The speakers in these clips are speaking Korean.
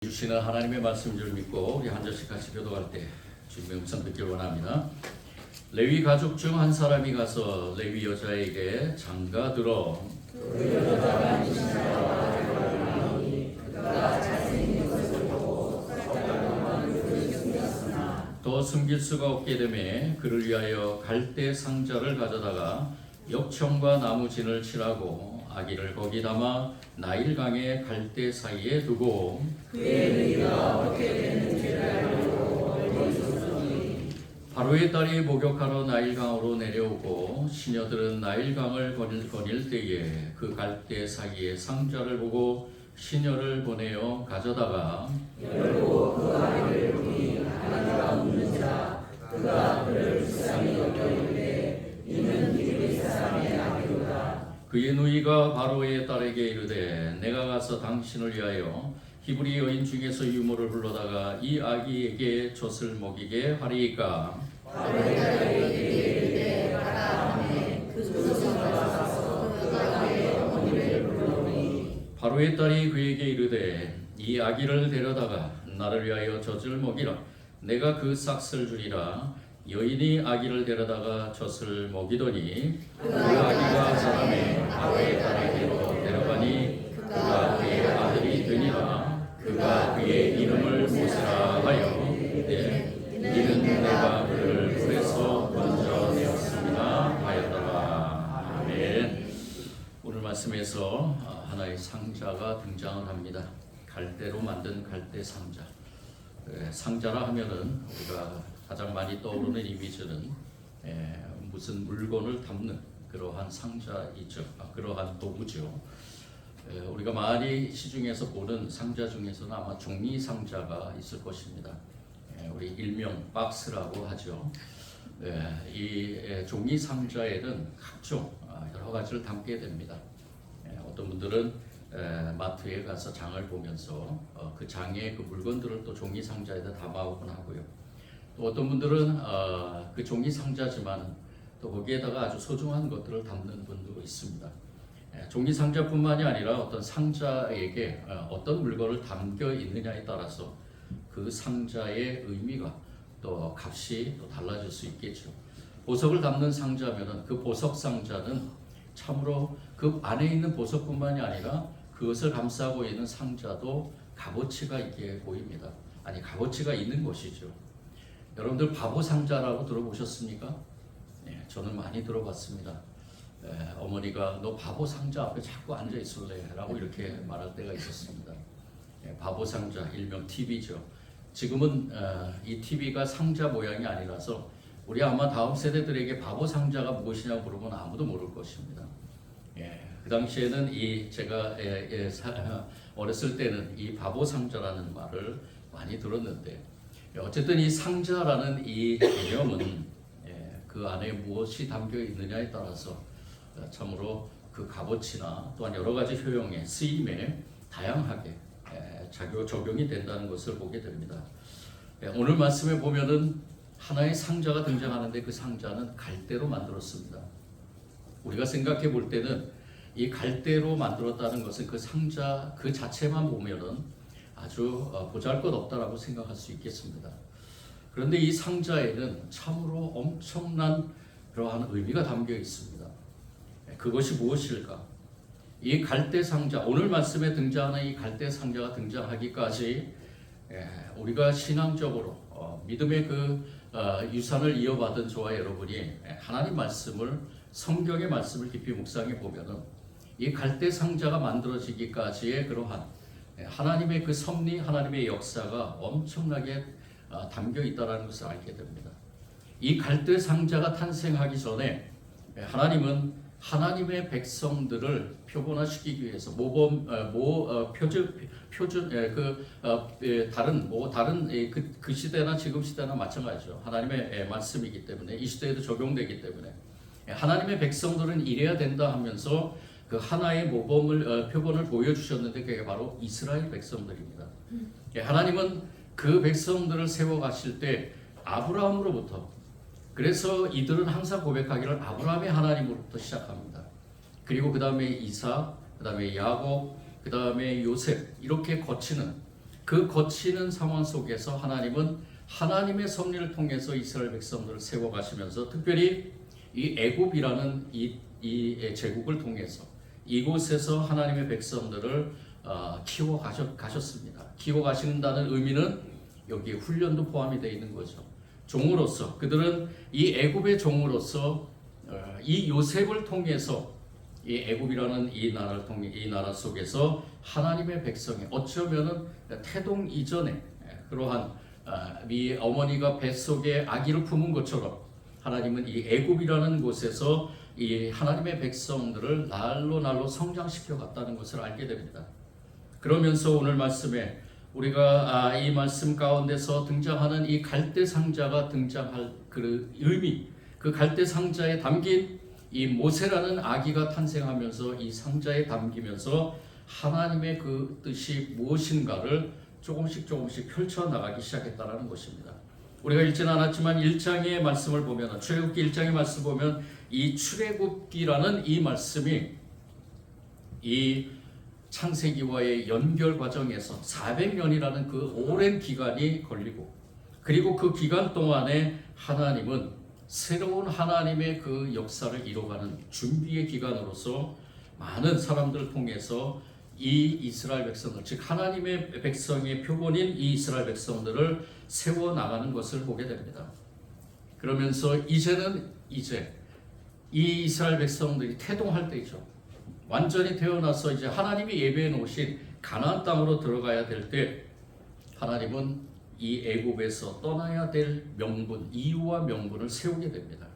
주시는 하나님의 말씀 줄 믿고 우리 한 절씩 같이 교도할 때 주님의 음성 듣길 원합니다. 레위 가족 중 한 사람이 가서 레위 여자에게 장가 들어 그 여자가 이스라엘이 그가 잘생긴 것을 보고 살짝만 그를 숨겼으나 더 숨길 수가 없게 되매 그를 위하여 갈대 상자를 가져다가 역청과 나무진을 칠하고 아기를 거기 담아 나일강의 갈대 사이에 두고 그의 의가 어떻게 되는지를 알려고 멀리 있었으니 바로의 딸이 목욕하러 나일강으로 내려오고 시녀들은 나일강을 거닐 때에 그 갈대 사이에 상자를 보고 시녀를 보내어 가져다가 열고 그 아이를 보니 아기가 웃는지라 그가 그를 불쌍히 여겨 이르되 이는 히브리 사람의 아기로다. 그의 누이가 바로의 딸에게 이르되 내가 가서 당신을 위하여 히브리 여인 중에서 유모를 불러다가 이 아기에게 젖을 먹이게 하리이까. 바로의 딸에게 이르되 가라 하매 그 젖을 가져가서 그 아기의 어머니를 불러오니 바로의 딸이 그에게 이르되 이 아기를 데려다가 나를 위하여 젖을 먹이라. 내가 그 싹을 주리라. 여인이 아기를 데려다가 젖을 먹이더니 그 아기가 사람의 바로의 딸에게로 데려가니 그가 그의 아들이 되니라. 그가 그의 이름을 모세라 하여 이는 내가 그를 불에서 건져내었습니다 하였더라. 아멘. 오늘 말씀에서 하나의 상자가 등장을 합니다. 갈대로 만든 갈대 상자. 상자라 하면은 우리가 가장 많이 떠오르는 이미지는 무슨 물건을 담는 그러한 상자이죠. 그러한 도구죠. 우리가 많이 시중에서 보는 상자 중에서는 아마 종이 상자가 있을 것입니다. 우리 일명 박스라고 하죠. 이 종이 상자에는 각종 여러 가지를 담게 됩니다. 어떤 분들은 마트에 가서 장을 보면서 그 장의 그 물건들을 또 종이 상자에다 담아오곤 하고요. 또 어떤 분들은 그 종이 상자지만 또 거기에다가 아주 소중한 것들을 담는 분도 있습니다. 종이 상자뿐만이 아니라 어떤 상자에게 어떤 물건을 담겨 있느냐에 따라서 그 상자의 의미가 또 값이 또 달라질 수 있겠죠. 보석을 담는 상자면은 그 보석 상자는 참으로 그 안에 있는 보석뿐만이 아니라 그것을 감싸고 있는 상자도 값어치가 있게 보입니다. 아니 값어치가 있는 것이죠. 여러분들 바보 상자라고 들어보셨습니까? 저는 많이 들어봤습니다. 어머니가 너 바보 상자 앞에 자꾸 앉아 있을래? 라고 이렇게 말할 때가 있었습니다. 바보 상자, 일명 TV죠. 지금은 이 TV가 상자 모양이 아니라서 우리 아마 다음 세대들에게 바보 상자가 무엇이냐고 물으면 아무도 모를 것입니다. 그 당시에는 제가 어렸을 때는 이 바보 상자라는 말을 많이 들었는데 어쨌든 이 상자라는 이 개념은 그 안에 무엇이 담겨 있느냐에 따라서 참으로 그 값어치나 또한 여러 가지 효용에 쓰임에 다양하게 적용이 된다는 것을 보게 됩니다. 오늘 말씀에 보면은 하나의 상자가 등장하는데 그 상자는 갈대로 만들었습니다. 우리가 생각해 볼 때는 이 갈대로 만들었다는 것은 그 상자 그 자체만 보면은 아주 보잘것없다라고 생각할 수 있겠습니다. 그런데 이 상자에는 참으로 엄청난 그러한 의미가 담겨 있습니다. 그것이 무엇일까? 이 갈대 상자, 오늘 말씀에 등장하는 이 갈대 상자가 등장하기까지 우리가 신앙적으로 믿음의 그 유산을 이어받은 저와 여러분이 하나님 말씀을 성경의 말씀을 깊이 묵상해 보면은 이 갈대 상자가 만들어지기까지의 그러한 하나님의 그 섭리, 하나님의 역사가 엄청나게 담겨 있다는 것을 알게 됩니다. 이 갈대 상자가 탄생하기 전에 하나님은 하나님의 백성들을 표본화시키기 위해서 다른 그 시대나 지금 시대나 마찬가지죠. 하나님의 말씀이기 때문에 이 시대에도 적용되기 때문에 하나님의 백성들은 이래야 된다 하면서 그 하나의 표본을 보여주셨는데 그게 바로 이스라엘 백성들입니다. 하나님은 그 백성들을 세워가실 때 아브라함으로부터, 그래서 이들은 항상 고백하기를 아브라함의 하나님으로부터 시작합니다. 그리고 그 다음에 이삭, 그 다음에 야곱, 그 다음에 요셉, 이렇게 거치는 그 거치는 상황 속에서 하나님은 하나님의 섭리를 통해서 이스라엘 백성들을 세워가시면서 특별히 이 애굽이라는 이 제국을 통해서 이곳에서 하나님의 백성들을 키워 가셨습니다. 키워 가신다는 의미는 여기 훈련도 포함이 되어 있는 거죠. 종으로서 그들은 이 애굽의 종으로서 이 요셉을 통해서 이 애굽이라는 이 나라를 통해 이 나라 속에서 하나님의 백성이 어쩌면은 태동 이전에 그러한 이 어머니가 뱃속에 아기를 품은 것처럼 하나님은 이 애굽이라는 곳에서 이 하나님의 백성들을 날로 성장시켜 갔다는 것을 알게 됩니다. 그러면서 오늘 말씀에 우리가 이 말씀 가운데서 등장하는 이 갈대 상자가 등장할 그 의미, 그 갈대 상자에 담긴 이 모세라는 아기가 탄생하면서 이 상자에 담기면서 하나님의 그 뜻이 무엇인가를 조금씩 펼쳐나가기 시작했다는 것입니다. 우리가 읽지는 않았지만 1장의 말씀을 보면 출애굽기 1장의 말씀 보면 이 출애굽기라는 이 말씀이 이 창세기와의 연결 과정에서 400년이라는 그 오랜 기간이 걸리고 그리고 그 기간 동안에 하나님은 새로운 하나님의 그 역사를 이뤄가는 준비의 기간으로서 많은 사람들을 통해서 이 이스라엘 백성들, 즉 하나님의 백성의 표본인 이 이스라엘 백성들을 세워나가는 것을 보게 됩니다. 그러면서 이제 이 이스라엘 백성들이 태동할 때이죠. 완전히 태어나서 이제 하나님이 예배해 놓으신 가나안 땅으로 들어가야 될 때 하나님은 이 애굽에서 떠나야 될 명분, 이유와 명분을 세우게 됩니다.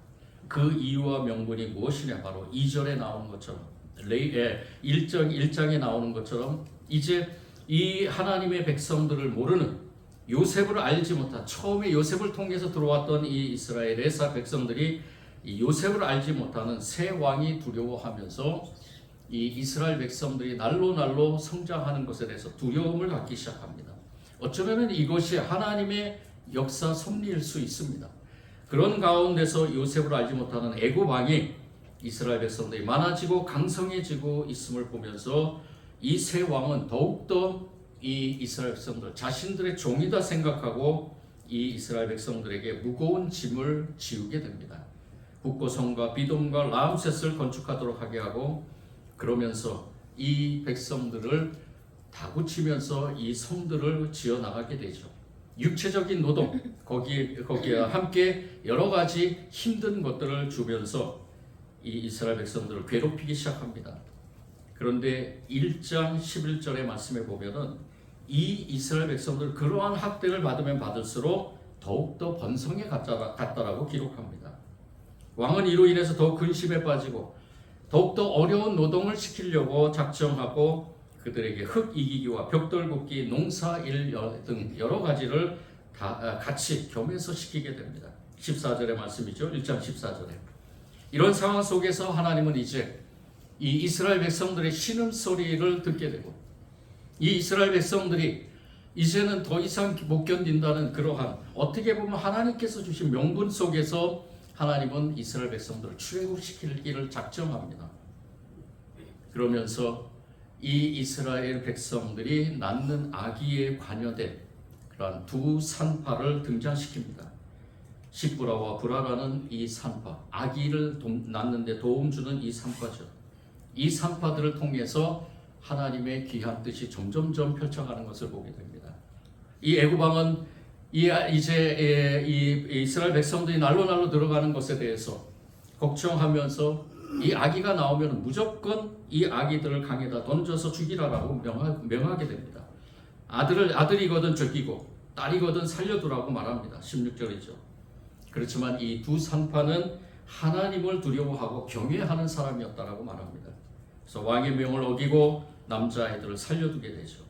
그 이유와 명분이 무엇이냐? 바로 2절에 나오는 것처럼 1장에 나오는 것처럼 이제 이 하나님의 백성들을 모르는 요셉을 알지 못한 처음에 요셉을 통해서 들어왔던 이 이스라엘의 백성들이 이 요셉을 알지 못하는 새 왕이 두려워하면서 이 이스라엘 백성들이 날로 성장하는 것에 대해서 두려움을 갖기 시작합니다. 어쩌면 이것이 하나님의 역사 섭리일 수 있습니다. 그런 가운데서 요셉을 알지 못하는 애굽 왕이 이스라엘 백성들이 많아지고 강성해지고 있음을 보면서 이 새 왕은 더욱더 이 이스라엘 백성들 자신들의 종이다 생각하고 이 이스라엘 백성들에게 무거운 짐을 지우게 됩니다. 북고성과 비돔과 라암셋을 건축하도록 하게 하고 그러면서 이 백성들을 다구치면서 이 성들을 지어 나가게 되죠. 육체적인 노동 거기에 함께 여러 가지 힘든 것들을 주면서 이 이스라엘 백성들을 괴롭히기 시작합니다. 그런데 1장 11절의 말씀에 보면은 이 이스라엘 백성들 그러한 학대를 받으면 받을수록 더욱더 번성해 갔다라고 기록합니다. 왕은 이로 인해서 더욱 근심에 빠지고 더욱더 어려운 노동을 시키려고 작정하고 그들에게 흙 이기기와 벽돌 굽기, 농사일 등 여러 가지를 다 같이 겸해서 시키게 됩니다. 14절의 말씀이죠. 1장 14절에. 이런 상황 속에서 하나님은 이제 이 이스라엘 백성들의 신음소리를 듣게 되고 이 이스라엘 백성들이 이제는 더 이상 못 견딘다는 그러한 어떻게 보면 하나님께서 주신 명분 속에서 하나님은 이스라엘 백성들을 출애굽시키기를 작정합니다. 그러면서 이 이스라엘 백성들이 낳는 아기에 관여된 그러한 두 산파를 등장시킵니다. 시브라와 브라라는 이 산파, 아기를 낳는데 도움 주는 이 산파죠. 이 산파들을 통해서 하나님의 귀한 뜻이 점점점 펼쳐가는 것을 보게 됩니다. 이 애굽 왕은 이제 이 이스라엘 백성들이 날로 들어가는 것에 대해서 걱정하면서 이 아기가 나오면 무조건 이 아기들을 강에다 던져서 죽이라라고 명하게 됩니다. 아들이거든 죽이고 딸이거든 살려두라고 말합니다. 16절이죠. 그렇지만 이 두 산파는 하나님을 두려워하고 경외하는 사람이었다라고 말합니다. 그래서 왕의 명을 어기고 남자아이들을 살려두게 되죠.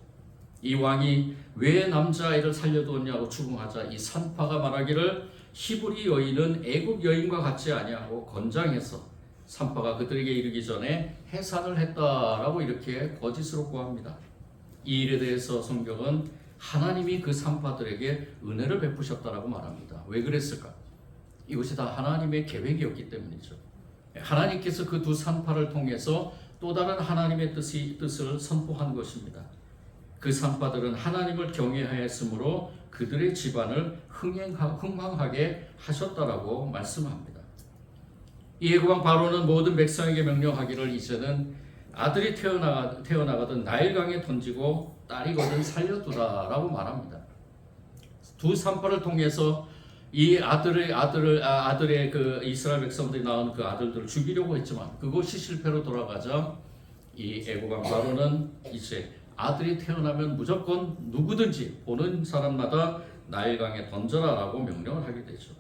이 왕이 왜 남자아이를 살려두었냐고 추궁하자 이 산파가 말하기를 히브리 여인은 애굽 여인과 같지 아니하고 건장해서 산파가 그들에게 이르기 전에 해산을 했다라고 이렇게 거짓으로 고합니다. 이 일에 대해서 성경은 하나님이 그 산파들에게 은혜를 베푸셨다라고 말합니다. 왜 그랬을까? 이것이 다 하나님의 계획이었기 때문이죠. 하나님께서 그 두 산파를 통해서 또 다른 하나님의 뜻을 선포한 것입니다. 그 산파들은 하나님을 경외하였으므로 그들의 집안을 흥왕하게 하셨다라고 말씀합니다. 이 애굽왕 바로는 모든 백성에게 명령하기를 이제는 아들이 태어나거든 나일강에 던지고 딸이거든 살려두라라고 말합니다. 두 산파를 통해서 이 아들의 그 이스라엘 백성들이 낳은 그 아들들을 죽이려고 했지만 그것이 실패로 돌아가자 이 애국왕 바로는 이제 아들이 태어나면 무조건 누구든지 보는 사람마다 나일강에 던져라라고 명령을 하게 되죠.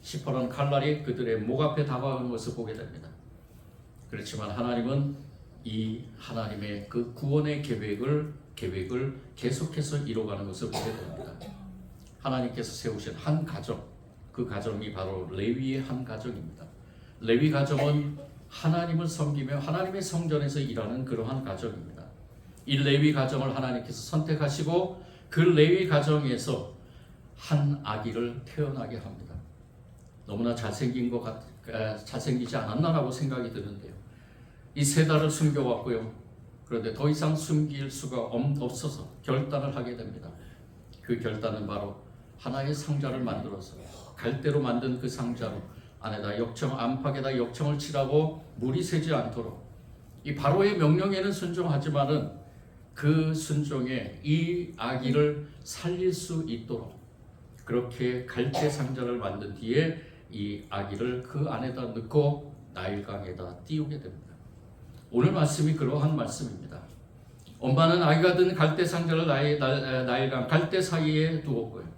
시퍼런 칼날이 그들의 목 앞에 다가오는 것을 보게 됩니다. 그렇지만 하나님은 이 하나님의 그 구원의 계획을 계속해서 이뤄가는 것을 보게 됩니다. 하나님께서 세우신 한 가정, 그 가정이 바로 레위의 한 가정입니다. 레위 가정은 하나님을 섬기며 하나님의 성전에서 일하는 그러한 가정입니다. 이 레위 가정을 하나님께서 선택하시고 그 레위 가정에서 한 아기를 태어나게 합니다. 너무나 잘생기지 않았나라고 생각이 드는데요. 이 세 달을 숨겨왔고요. 그런데 더 이상 숨길 수가 없어서 결단을 하게 됩니다. 그 결단은 바로 하나의 상자를 만들어서 갈대로 만든 그 상자로 안팎에다 역청을 칠하고 물이 새지 않도록 이 바로의 명령에는 순종하지만은 그 순종에 이 아기를 살릴 수 있도록 그렇게 갈대 상자를 만든 뒤에 이 아기를 그 안에다 넣고 나일강에다 띄우게 됩니다. 오늘 말씀이 그러한 말씀입니다. 엄마는 아기가 든 갈대 상자를 나일강 갈대 사이에 두었고요.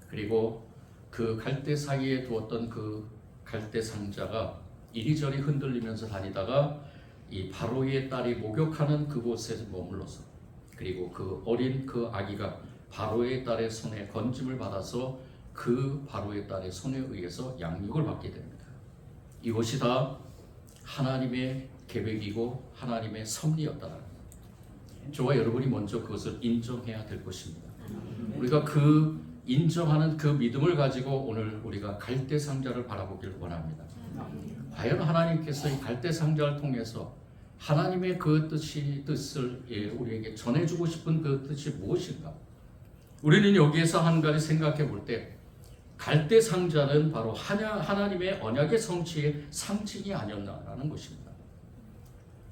그리고 그 갈대 사이에 두었던 그 갈대 상자가 이리저리 흔들리면서 다니다가 이 바로의 딸이 목욕하는 그곳에 머물러서 그리고 그 어린 그 아기가 바로의 딸의 손에 건짐을 받아서 그 바로의 딸의 손에 의해서 양육을 받게 됩니다. 이것이 다 하나님의 계획이고 하나님의 섭리였다는 저와 여러분이 먼저 그것을 인정해야 될 것입니다. 우리가 그 인정하는 그 믿음을 가지고 오늘 우리가 갈대 상자를 바라보길 원합니다. 과연 하나님께서 이 갈대 상자를 통해서 하나님의 그 뜻을 우리에게 전해주고 싶은 그 뜻이 무엇인가? 우리는 여기에서 한 가지 생각해 볼 때 갈대 상자는 바로 하나님의 언약의 성취의 상징이 아니었나라는 것입니다.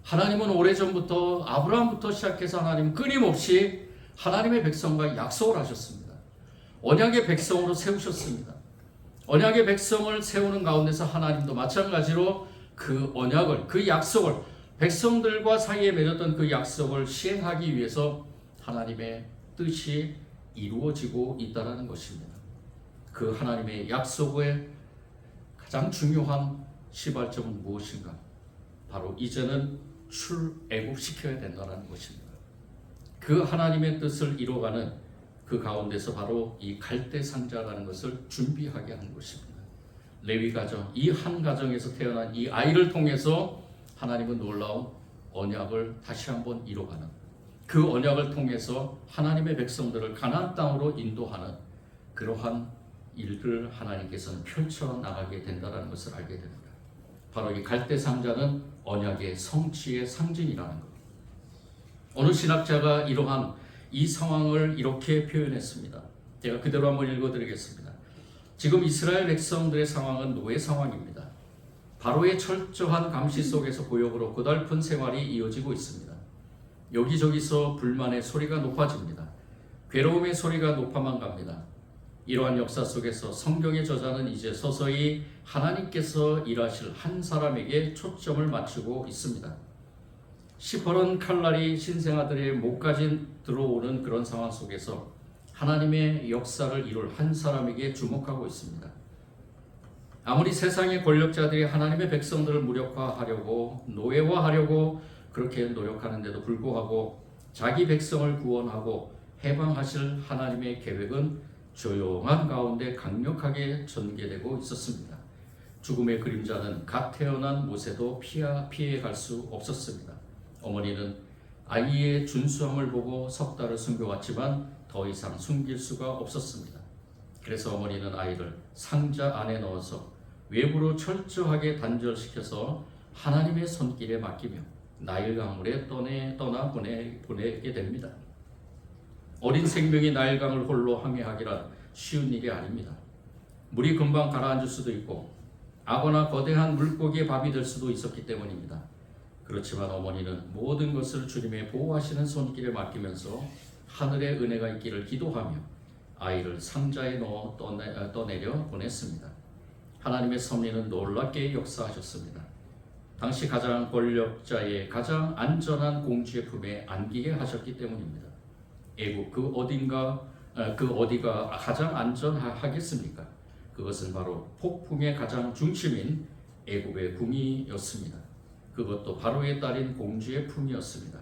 하나님은 오래전부터 아브라함부터 시작해서 하나님 끊임없이 하나님의 백성과 약속을 하셨습니다. 언약의 백성으로 세우셨습니다. 언약의 백성을 세우는 가운데서 하나님도 마찬가지로 그 언약을, 그 약속을 백성들과 사이에 맺었던 그 약속을 시행하기 위해서 하나님의 뜻이 이루어지고 있다는 것입니다. 그 하나님의 약속의 가장 중요한 시발점은 무엇인가? 바로 이제는 출애굽시켜야 된다는 것입니다. 그 하나님의 뜻을 이뤄가는 그 가운데서 바로 이 갈대 상자라는 것을 준비하게 하는 것입니다. 레위 가정, 이 한 가정에서 태어난 이 아이를 통해서 하나님은 놀라운 언약을 다시 한번 이뤄가는 그 언약을 통해서 하나님의 백성들을 가나안 땅으로 인도하는 그러한 일을 하나님께서는 펼쳐나가게 된다는 것을 알게 됩니다. 바로 이 갈대 상자는 언약의 성취의 상징이라는 것. 어느 신학자가 이러한 이 상황을 이렇게 표현했습니다. 제가 그대로 한번 읽어드리겠습니다. 지금 이스라엘 백성들의 상황은 노예 상황입니다. 바로의 철저한 감시 속에서 고역으로 고달픈 생활이 이어지고 있습니다. 여기저기서 불만의 소리가 높아집니다. 괴로움의 소리가 높아만 갑니다. 이러한 역사 속에서 성경의 저자는 이제 서서히 하나님께서 일하실 한 사람에게 초점을 맞추고 있습니다. 시퍼런 칼날이 신생아들의 목까지 들어오는 그런 상황 속에서 하나님의 역사를 이룰 한 사람에게 주목하고 있습니다. 아무리 세상의 권력자들이 하나님의 백성들을 무력화하려고 노예화하려고 그렇게 노력하는데도 불구하고 자기 백성을 구원하고 해방하실 하나님의 계획은 조용한 가운데 강력하게 전개되고 있었습니다. 죽음의 그림자는 갓 태어난 모세도 피해갈 수 없었습니다. 어머니는 아이의 준수함을 보고 석 달을 숨겨왔지만 더 이상 숨길 수가 없었습니다. 그래서 어머니는 아이를 상자 안에 넣어서 외부로 철저하게 단절시켜서 하나님의 손길에 맡기며 나일 강물에 떠나 보내게 됩니다. 어린 생명이 나일강을 홀로 항해하기란 쉬운 일이 아닙니다. 물이 금방 가라앉을 수도 있고 악어나 거대한 물고기의 밥이 될 수도 있었기 때문입니다. 그렇지만 어머니는 모든 것을 주님의 보호하시는 손길에 맡기면서 하늘의 은혜가 있기를 기도하며 아이를 상자에 넣어 떠내려 보냈습니다. 하나님의 섭리는 놀랍게 역사하셨습니다. 당시 가장 권력자의 가장 안전한 공주의 품에 안기게 하셨기 때문입니다. 애국 그 어디가 가장 안전하겠습니까? 그것은 바로 폭풍의 가장 중심인 애굽의 궁이었습니다. 그것도 바로의 딸인 공주의 품이었습니다.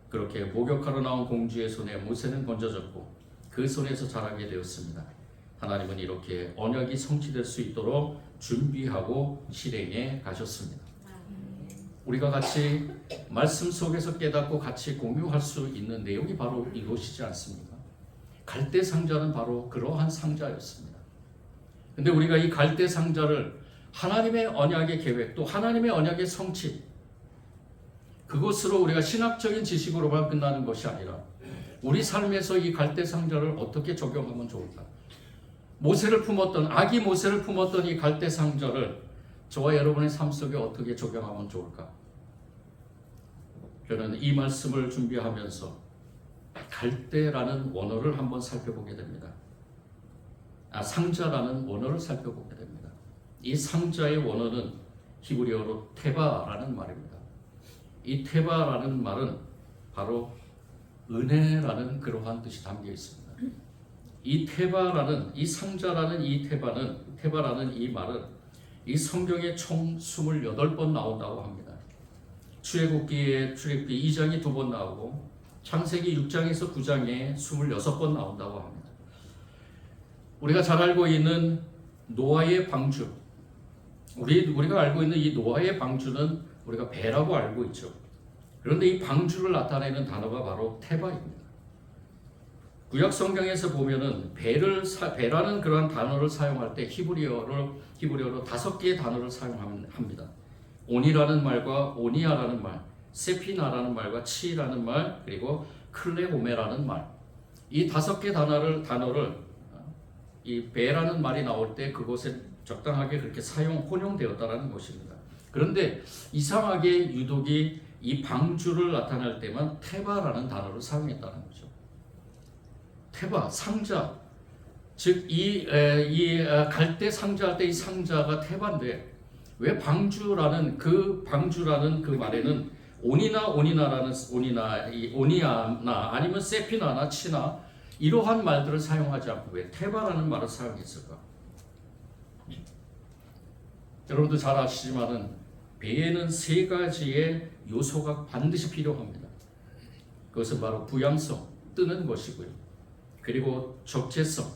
그렇게 목욕하러 나온 공주의 손에 모세는 건져졌고 그 손에서 자라게 되었습니다. 하나님은 이렇게 언약이 성취될 수 있도록 준비하고 실행해 가셨습니다. 우리가 같이 말씀 속에서 깨닫고 같이 공유할 수 있는 내용이 바로 이것이지 않습니까? 갈대 상자는 바로 그러한 상자였습니다. 근데 우리가 이 갈대 상자를 하나님의 언약의 계획, 또 하나님의 언약의 성취, 그것으로 우리가 신학적인 지식으로만 끝나는 것이 아니라 우리 삶에서 이 갈대 상자를 어떻게 적용하면 좋을까? 아기 모세를 품었던 이 갈대 상자를 저와 여러분의 삶 속에 어떻게 적용하면 좋을까? 저는 이 말씀을 준비하면서 갈대라는 원어를 한번 살펴보게 됩니다. 상자라는 원어를 살펴보게 됩니다. 이 상자의 원어는 히브리어로 테바라는 말입니다. 이 테바라는 말은 바로 은혜라는 그러한 뜻이 담겨 있습니다. 이 테바라는 이 상자라는 테바라는 이 말은 이 성경에 총 28번 나온다고 합니다. 출애굽기 2장이 2번 나오고 창세기 6장에서 9장에 26번 나온다고 합니다. 우리가 잘 알고 있는 노아의 방주, 우리가 알고 있는 이 노아의 방주는 우리가 배라고 알고 있죠. 그런데 이 방주를 나타내는 단어가 바로 테바입니다. 구약 성경에서 보면은 배라는 그러한 단어를 사용할 때 히브리어로 5개의 단어를 사용합니다. 온이라는 말과 오니아라는 말, 세피나라는 말과 치라는 말, 그리고 클레오메라는 말. 이 5개 단어를 이 배라는 말이 나올 때 그곳에 적당하게 그렇게 혼용되었다라는 것입니다. 그런데 이상하게 유독이 이 방주를 나타낼 때만 테바라는 단어를 사용했다는 거죠. 테바, 상자. 즉 이 갈대 상자할 때 이 상자가 테바인데 왜 방주라는 그 말에는 오니아나 아니면 세피나나 치나 이러한 말들을 사용하지 않고 왜 테바라는 말을 사용했을까? 여러분도 잘 아시지만은 배에는 3가지의 요소가 반드시 필요합니다. 그것은 바로 부양성, 뜨는 것이고요. 그리고 적재성,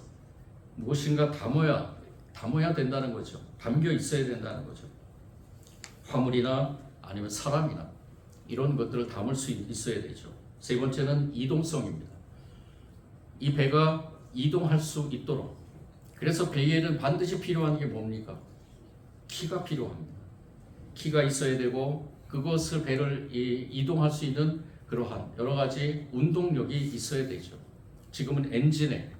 무엇인가 담아야 된다는 거죠. 담겨 있어야 된다는 거죠. 화물이나 아니면 사람이나 이런 것들을 담을 수 있어야 되죠. 3번째는 이동성입니다. 이 배가 이동할 수 있도록, 그래서 배에는 반드시 필요한 게 뭡니까? 키가 필요합니다. 키가 있어야 되고 그것을 배를 이동할 수 있는 그러한 여러 가지 운동력이 있어야 되죠. 지금은 엔진에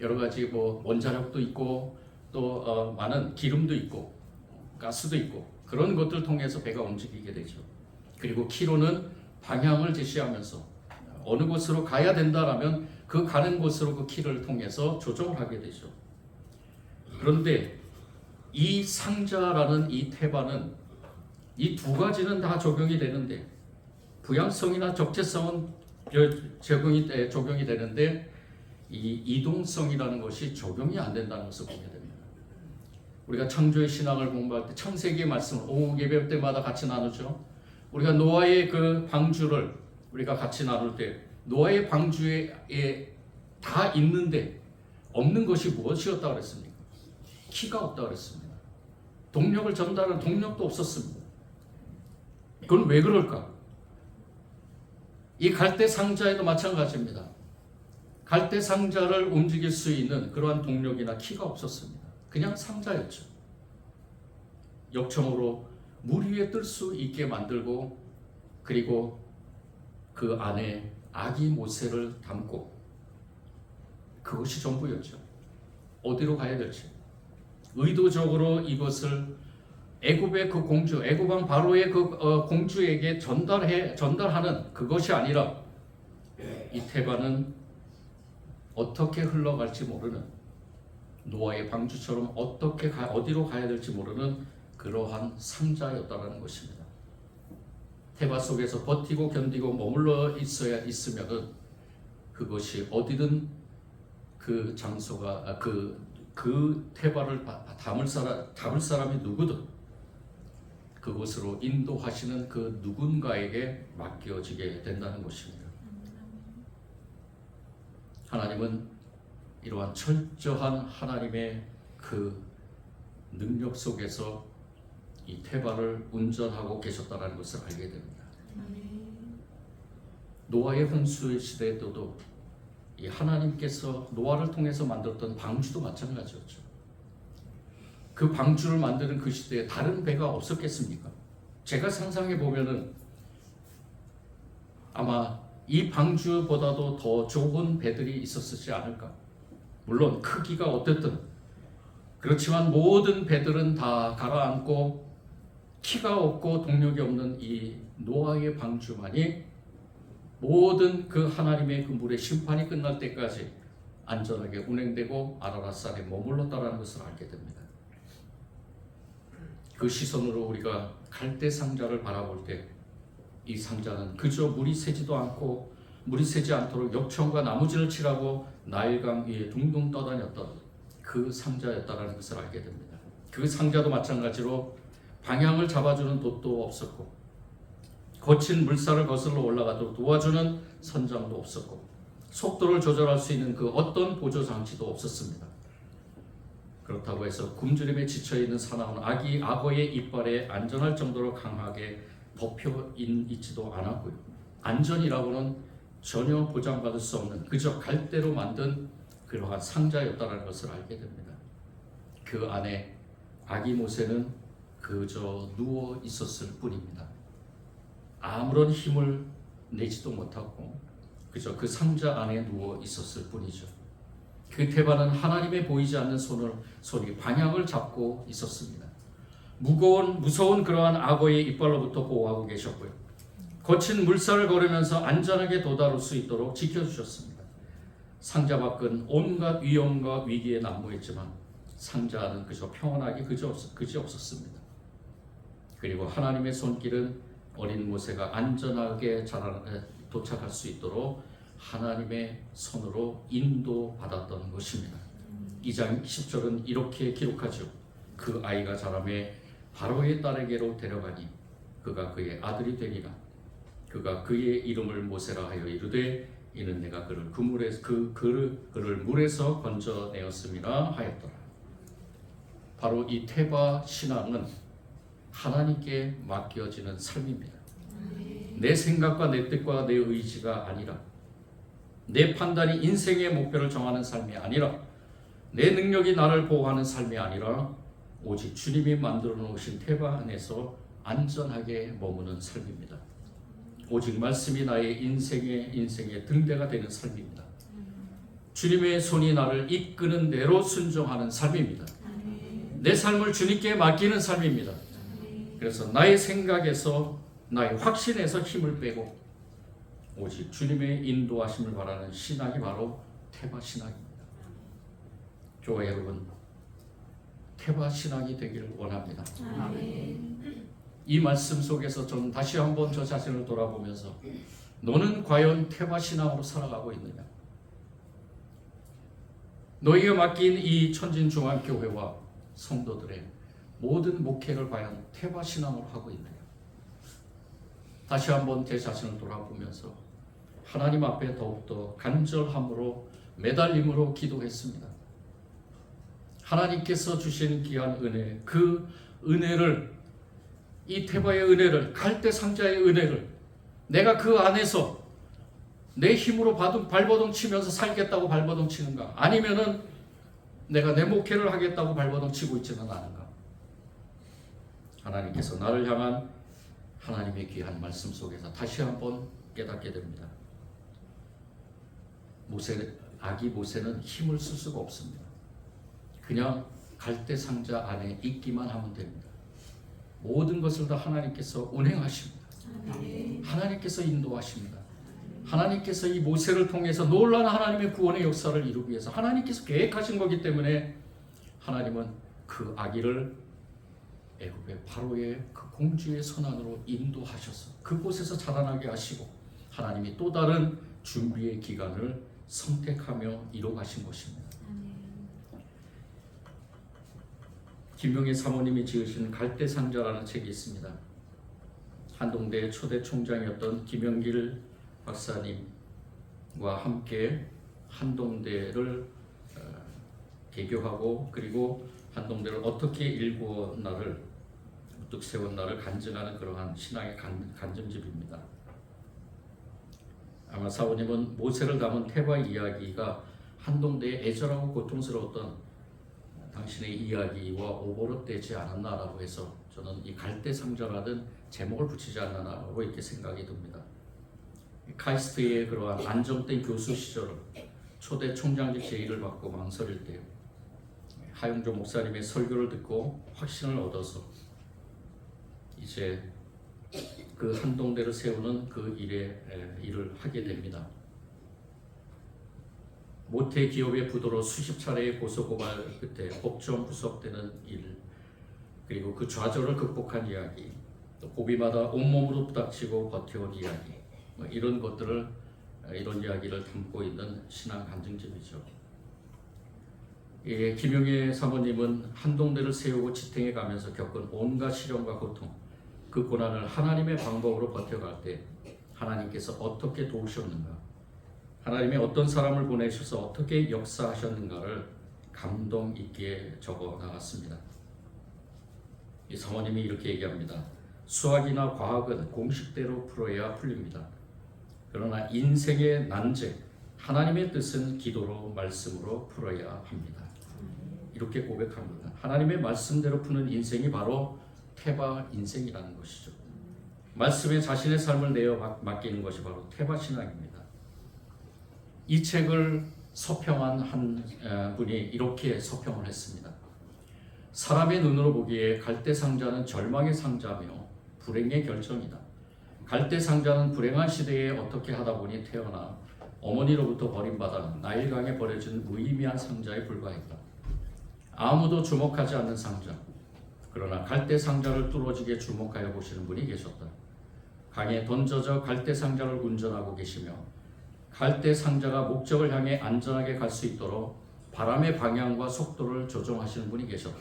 여러 가지 원자력도 있고 또 많은 기름도 있고 가스도 있고 그런 것들을 통해서 배가 움직이게 되죠. 그리고 키로는 방향을 제시하면서 어느 곳으로 가야 된다라면 그 가는 곳으로 그 키를 통해서 조정을 하게 되죠. 그런데 이 상자라는 이 테바는 이 2가지는 다 적용이 되는데 부양성이나 적재성은 적용이 되는데 이 이동성이라는 것이 적용이 안 된다는 것을 보게 됩니다. 우리가 창조의 신앙을 공부할 때 창세기의 말씀을 오후 예배 때마다 같이 나누죠. 우리가 노아의 그 방주를 우리가 같이 나눌 때 노아의 방주에 다 있는데 없는 것이 무엇이었다고 그랬습니까? 키가 없다고 그랬습니다. 동력을 전달하는 동력도 없었습니다. 그건 왜 그럴까? 이 갈대 상자에도 마찬가지입니다. 갈대 상자를 움직일 수 있는 그러한 동력이나 키가 없었습니다. 그냥 상자였죠. 역청으로 물 위에 뜰 수 있게 만들고 그리고 그 안에 아기 모세를 담고 그것이 전부였죠. 어디로 가야 될지. 의도적으로 이것을 애굽의 그 공주, 애굽 왕 바로의 그 공주에게 전달하는 그것이 아니라 이 테바는 어떻게 흘러갈지 모르는, 노아의 방주처럼 어디로 가야 될지 모르는 그러한 상자였다라는 것입니다. 테바 속에서 버티고 견디고 머물러 있으면은 그것이 어디든 그 장소가 그 테바를 잡을 사람이 누구든 그곳으로 인도하시는 그 누군가에게 맡겨지게 된다는 것입니다. 하나님은 이러한 철저한 하나님의 그 능력 속에서 이 테바를 운전하고 계셨다는 것을 알게 됩니다. 노아의 홍수 시대에도 이 하나님께서 노아를 통해서 만들었던 방주도 마찬가지였죠. 그 방주를 만드는 그 시대에 다른 배가 없었겠습니까? 제가 상상해 보면은 아마 이 방주보다도 더 좋은 배들이 있었지 않을까. 물론 크기가 어땠든 그렇지만 모든 배들은 다 가라앉고 키가 없고 동력이 없는 이 노아의 방주만이 모든 그 하나님의 그 물의 심판이 끝날 때까지 안전하게 운행되고 아라랏산에 머물렀다라는 것을 알게 됩니다. 그 시선으로 우리가 갈대 상자를 바라볼 때 이 상자는 그저 물이 새지 않도록 역청과 나무질을 칠하고 나일강 위에 둥둥 떠다녔던 그 상자였다라는 것을 알게 됩니다. 그 상자도 마찬가지로 방향을 잡아주는 돛도 없었고 거친 물살을 거슬러 올라가도록 도와주는 선장도 없었고 속도를 조절할 수 있는 그 어떤 보조 장치도 없었습니다. 그렇다고 해서 굶주림에 지쳐있는 사나운 악어의 이빨에 안전할 정도로 강하게 덮여 있지도 않았고요. 안전이라고는 전혀 보장받을 수 없는 그저 갈대로 만든 그러한 상자였다는 것을 알게 됩니다. 그 안에 아기 모세는 그저 누워 있었을 뿐입니다. 아무런 힘을 내지도 못하고 그저 그 상자 안에 누워 있었을 뿐이죠. 그 테바는 하나님의 보이지 않는 손이 방향을 잡고 있었습니다. 무서운 그러한 악어의 이빨로부터 보호하고 계셨고요. 거친 물살을 걸으면서 안전하게 도달할 수 있도록 지켜주셨습니다. 상자 밖은 온갖 위험과 위기에 난무했지만 상자 안은 그저 평온하게 그저 없었습니다. 그리고 하나님의 손길은 어린 모세가 안전하게 도착할 수 있도록 하나님의 손으로 인도받았던 것입니다. 2장 10절은 이렇게 기록하죠. 그 아이가 자라매 바로의 딸에게로 데려가니 그가 그의 아들이 되리라. 그가 그의 이름을 모세라 하여 이르되 이는 내가 그를 물에서 건져내었음이라 하였더라. 바로 이 테바 신앙은 하나님께 맡겨지는 삶입니다. 내 생각과 내 뜻과 내 의지가 아니라, 내 판단이 인생의 목표를 정하는 삶이 아니라, 내 능력이 나를 보호하는 삶이 아니라 오직 주님이 만들어 놓으신 테바 안에서 안전하게 머무는 삶입니다. 오직 말씀이 나의 인생의 등대가 되는 삶입니다. 주님의 손이 나를 이끄는 대로 순종하는 삶입니다. 내 삶을 주님께 맡기는 삶입니다. 그래서 나의 생각에서, 나의 확신에서 힘을 빼고 오직 주님의 인도하심을 바라는 신앙이 바로 테바 신앙입니다. 교회 여러분, 테바 신앙이 되기를 원합니다. 이 말씀 속에서 저는 다시 한번 저 자신을 돌아보면서 너는 과연 테바 신앙으로 살아가고 있느냐? 너희가 맡긴 이 천진중앙교회와 성도들의 모든 목회를 과연 테바 신앙으로 하고 있느냐? 다시 한번 제 자신을 돌아보면서 하나님 앞에 더욱더 간절함으로 매달림으로 기도했습니다. 하나님께서 주신 귀한 은혜, 그 은혜를, 이 테바의 은혜를, 갈대 상자의 은혜를 내가 그 안에서 내 힘으로 발버둥 치면서 살겠다고 발버둥 치는가? 아니면은 내가 내 목회를 하겠다고 발버둥 치고 있지는 않은가? 하나님께서 나를 향한 하나님의 귀한 말씀 속에서 다시 한번 깨닫게 됩니다. 아기 모세는 힘을 쓸 수가 없습니다. 그냥 갈대 상자 안에 있기만 하면 됩니다. 모든 것을 다 하나님께서 운행하십니다. 하나님께서 인도하십니다. 하나님께서 이 모세를 통해서 놀라운 하나님의 구원의 역사를 이루기 위해서 하나님께서 계획하신 거기 때문에 하나님은 그 아기를 애굽의 바로의 그 공주의 손안으로 인도하셔서 그곳에서 자라나게 하시고 하나님이 또 다른 준비의 기간을 선택하며 이뤄가신 것입니다. 김병희 사모님이 지으신 갈대상자라는 책이 있습니다. 한동대 초대 총장이었던 김영길 박사님과 함께 한동대를 개교하고 그리고 한동대를 어떻게 일구었나를 우뚝 세웠나를 간증하는 그러한 신앙의 간증집입니다. 아마 사모님은 모세를 담은 테바 이야기가 한동대의 애절하고 고통스러웠던 당신의 이야기와 오버랩되지 않았나라고 해서 저는 이 갈대상자라는 제목을 붙이지 않았나라고 이렇게 생각이 듭니다. 카이스트의 그러한 안정된 교수 시절을 초대 총장직 제의를 받고 망설일 때 하용조 목사님의 설교를 듣고 확신을 얻어서 이제 그 한동대를 세우는 그 일을 하게 됩니다. 모태 기업의 부도로 수십 차례의 고소고발 끝에 법정 구속되는 일, 그리고 그 좌절을 극복한 이야기, 또 고비마다 온몸으로 부닥치고 버텨온 이야기, 이런 것들을 이런 이야기를 담고 있는 신앙 간증집이죠. 김용희 사모님은 한동대를 세우고 지탱해 가면서 겪은 온갖 시련과 고통, 그 고난을 하나님의 방법으로 버텨갈 때 하나님께서 어떻게 도우셨는가, 하나님이 어떤 사람을 보내셔서 어떻게 역사하셨는가를 감동 있게 적어 나갔습니다. 이 사모님이 이렇게 얘기합니다. 수학이나 과학은 공식대로 풀어야 풀립니다. 그러나 인생의 난제, 하나님의 뜻은 기도로 말씀으로 풀어야 합니다. 이렇게 고백합니다. 하나님의 말씀대로 푸는 인생이 바로 테바 인생이라는 것이죠. 말씀에 자신의 삶을 내어 맡기는 것이 바로 테바 신앙입니다. 이 책을 서평한 한 분이 이렇게 서평을 했습니다. 사람의 눈으로 보기에 갈대상자는 절망의 상자며 불행의 결정이다. 갈대상자는 불행한 시대에 어떻게 하다 보니 태어나 어머니로부터 버림받아 나일강에 버려진 무의미한 상자에 불과했다. 아무도 주목하지 않는 상자. 그러나 갈대상자를 뚫어지게 주목하여 보시는 분이 계셨다. 강에 던져져 갈대상자를 운전하고 계시며 갈대상자가 목적을 향해 안전하게 갈 수 있도록 바람의 방향과 속도를 조정하시는 분이 계셨다.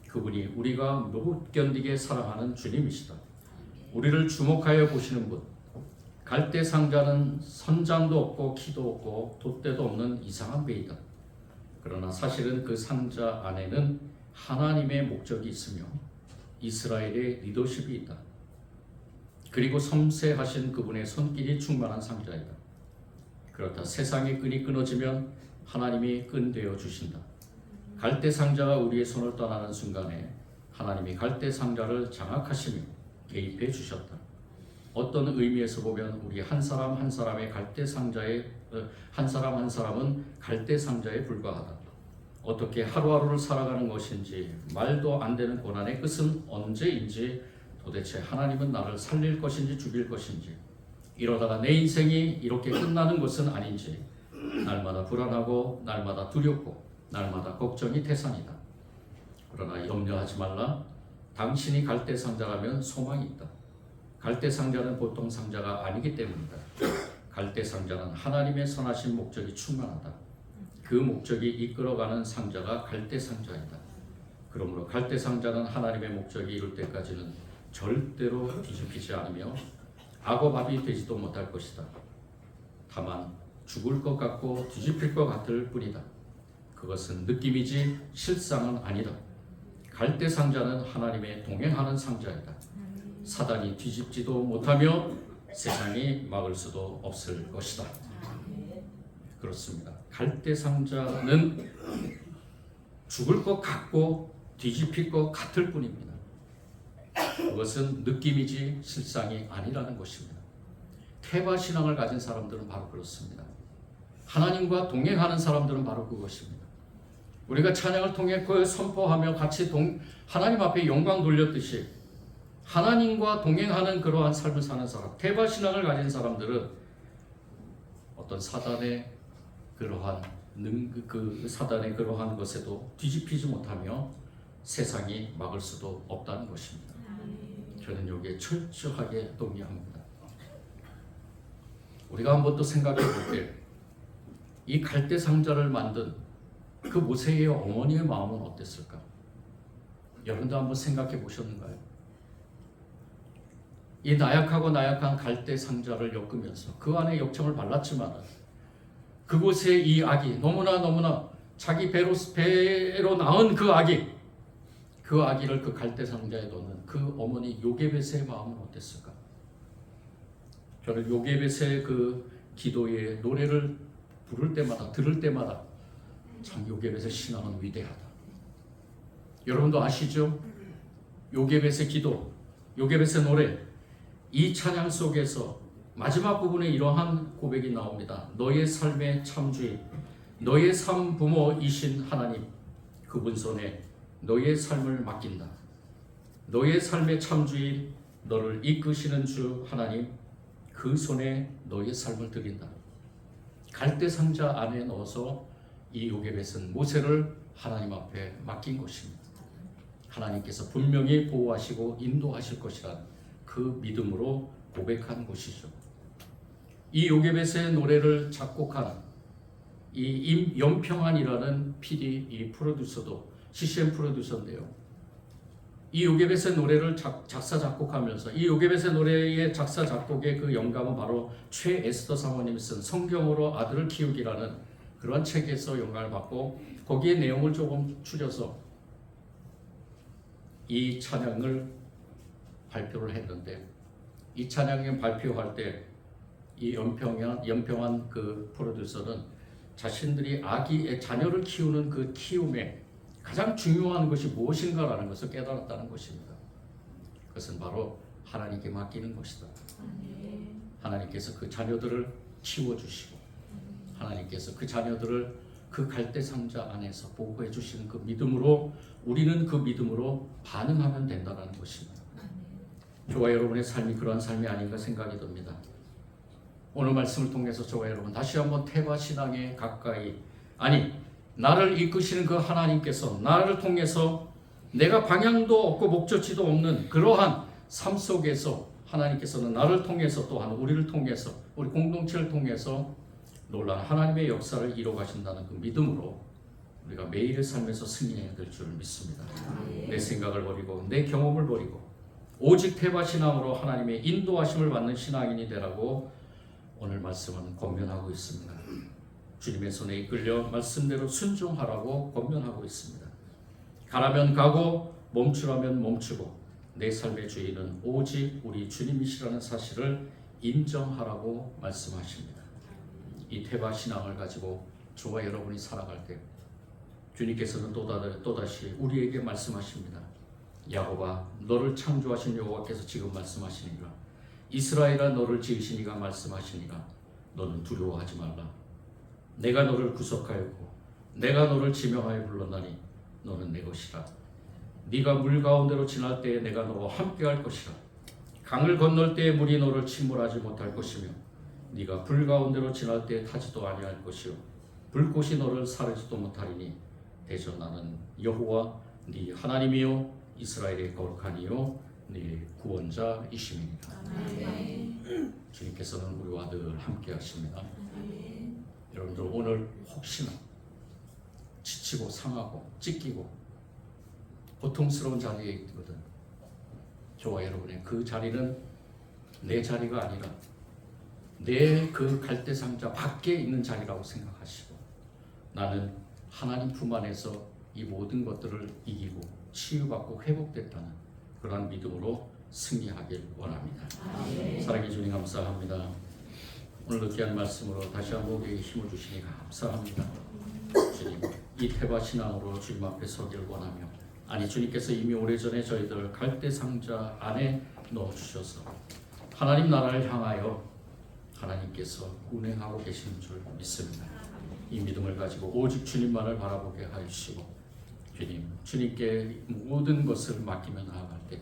그분이 우리가 못 견디게 사랑하는 주님이시다. 우리를 주목하여 보시는 분. 갈대상자는 선장도 없고 키도 없고 돛대도 없는 이상한 배이다. 그러나 사실은 그 상자 안에는 하나님의 목적이 있으며 이스라엘의 리더십이 있다. 그리고 섬세하신 그분의 손길이 충만한 상자이다. 그렇다. 세상의 끈이 끊어지면 하나님이 끈 되어 주신다. 갈대상자가 우리의 손을 떠나는 순간에 하나님이 갈대상자를 장악하시며 개입해 주셨다. 어떤 의미에서 보면 우리 한 사람 한 사람의 한 사람 한 사람은 갈대상자에 불과하다. 어떻게 하루하루를 살아가는 것인지 말도 안 되는 고난의 끝은 언제인지 도대체 하나님은 나를 살릴 것인지 죽일 것인지 이러다가 내 인생이 이렇게 끝나는 것은 아닌지 날마다 불안하고 날마다 두렵고 날마다 걱정이 태산이다. 그러나 염려하지 말라. 당신이 갈대상자라면 소망이 있다. 갈대상자는 보통 상자가 아니기 때문이다. 갈대상자는 하나님의 선하신 목적이 충만하다. 그 목적이 이끌어가는 상자가 갈대상자이다. 그러므로 갈대상자는 하나님의 목적이 이룰 때까지는 절대로 뒤집히지 않으며 악어밥이 되지도 못할 것이다. 다만 죽을 것 같고 뒤집힐 것 같을 뿐이다. 그것은 느낌이지 실상은 아니다. 갈대상자는 하나님의 동행하는 상자이다. 사단이 뒤집지도 못하며 세상이 막을 수도 없을 것이다. 그렇습니다. 갈대상자는 죽을 것 같고 뒤집힐 것 같을 뿐입니다. 그것은 느낌이지 실상이 아니라는 것입니다. 테바 신앙을 가진 사람들은 바로 그렇습니다. 하나님과 동행하는 사람들은 바로 그것입니다. 우리가 찬양을 통해 그 선포하며 같이 하나님 앞에 영광 돌렸듯이 하나님과 동행하는 그러한 삶을 사는 사람, 태바 신앙을 가진 사람들은 어떤 사단의 그러한 사단의 그러한 것에도 뒤집히지 못하며 세상이 막을 수도 없다는 것입니다. 저는 여기에 철저하게 동의합니다. 우리가 한번 또 생각해 볼게요. 이 갈대 상자를 만든 그 모세의 어머니의 마음은 어땠을까? 여러분도 한번 생각해 보셨는가요? 이 나약한 갈대 상자를 엮으면서 그 안에 역청을 발랐지만 그곳에 이 아기 너무나 자기 배로 낳은 그 아기를 그 갈대 상자에 넣는 그 어머니 요게벳의 마음은 어땠을까? 저는 요게벳의 그 기도의 노래를 들을 때마다 참 요게벳의 신앙은 위대하다. 여러분도 아시죠? 요게벳의 기도, 요게벳의 노래, 이 찬양 속에서 마지막 부분에 이러한 고백이 나옵니다. 너의 삶의 참주인, 너의 삶 부모이신 하나님, 그분 손에 너의 삶을 맡긴다. 너의 삶의 참주인, 너를 이끄시는 주 하나님, 그 손에 너의 삶을 드린다. 갈대 상자 안에 넣어서 이 요게벳은 모세를 하나님 앞에 맡긴 것입니다. 하나님께서 분명히 보호하시고 인도하실 것이란 그 믿음으로 고백한 것이죠. 이 요게벳의 노래를 작곡한 이 임연평안이라는 PD, 이 프로듀서도 CCM 프로듀서인데요. 이 요게벳의 노래를 작사 작곡하면서 이 요게벳의 노래의 작사 작곡의 그 영감은 바로 최에스더 사모님이 쓴 성경으로 아들을 키우기라는 그런 책에서 영감을 받고 거기에 내용을 조금 추려서 이 찬양을 발표를 했는데 이 찬양을 발표할 때 이 연평한 그 프로듀서는 자신들이 자녀를 키우는 그 키움에 가장 중요한 것이 무엇인가라는 것을 깨달았다는 것입니다. 그것은 바로 하나님께 맡기는 것이다. 하나님께서 그 자녀들을 키워주시고 하나님께서 그 자녀들을 그 갈대 상자 안에서 보호해 주시는 그 믿음으로 우리는 그 믿음으로 반응하면 된다는 것입니다. 저와 여러분의 삶이 그러한 삶이 아닌가 생각이 듭니다. 오늘 말씀을 통해서 저와 여러분 다시 한번 태바 신앙에 가까이 나를 이끄시는 그 하나님께서 나를 통해서 내가 방향도 없고 목적지도 없는 그러한 삶 속에서 하나님께서는 나를 통해서 또한 우리를 통해서 우리 공동체를 통해서 놀라운 하나님의 역사를 이루어가신다는 그 믿음으로 우리가 매일의 삶에서 승리해야 될 줄 믿습니다. 내 생각을 버리고 내 경험을 버리고 오직 태바 신앙으로 하나님의 인도하심을 받는 신앙인이 되라고 오늘 말씀은 권면하고 있습니다. 주님의 손에 이끌려 말씀대로 순종하라고 권면하고 있습니다. 가라면 가고 멈추라면 멈추고 내 삶의 주인은 오직 우리 주님이시라는 사실을 인정하라고 말씀하십니다. 이 태바 신앙을 가지고 저와 여러분이 살아갈 때 주님께서는 또다시 우리에게 말씀하십니다. 야곱아 너를 창조하신 여호와께서 지금 말씀하시니라. 이스라엘아 너를 지으신 이가 말씀하시니라. 너는 두려워하지 말라. 내가 너를 구속하였고 내가 너를 지명하여 불렀나니 너는 내 것이라. 네가 물 가운데로 지날 때에 내가 너와 함께할 것이라. 강을 건널 때에 물이 너를 침몰하지 못할 것이며 네가 불 가운데로 지날 때에 타지도 아니할 것이요 불꽃이 너를 사르지도 못하리니 대저 나는 여호와 네 하나님이요 이스라엘의 거룩한 이요 네 구원자이심이니라. 주님께서는 우리와 늘 함께 하십니다. 여러분들 오늘 혹시나 지치고 상하고 찢기고 고통스러운 자리에 있거든 저와 여러분의 그 자리는 내 자리가 아니라 내 그 갈대 상자 밖에 있는 자리라고 생각하시고 나는 하나님 품 안에서 이 모든 것들을 이기고 치유받고 회복됐다는 그러한 믿음으로 승리하길 원합니다. 사랑해 주님 감사합니다. 오늘 느끼한 말씀으로 다시 한번 우리에게 힘을 주시니 감사합니다. 주님 이 태바 신앙으로 주님 앞에 서기를 원하며 주님께서 이미 오래전에 저희들 갈대 상자 안에 넣어주셔서 하나님 나라를 향하여 하나님께서 운행하고 계시는 줄 믿습니다. 이 믿음을 가지고 오직 주님만을 바라보게 하시고 주님께 모든 것을 맡기며 나아갈 때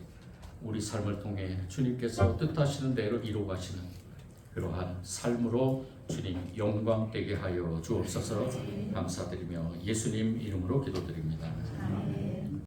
우리 삶을 통해 주님께서 뜻하시는 대로 이루어가시는 그러한 삶으로 주님 영광되게 하여 주옵소서. 감사드리며 예수님 이름으로 기도드립니다.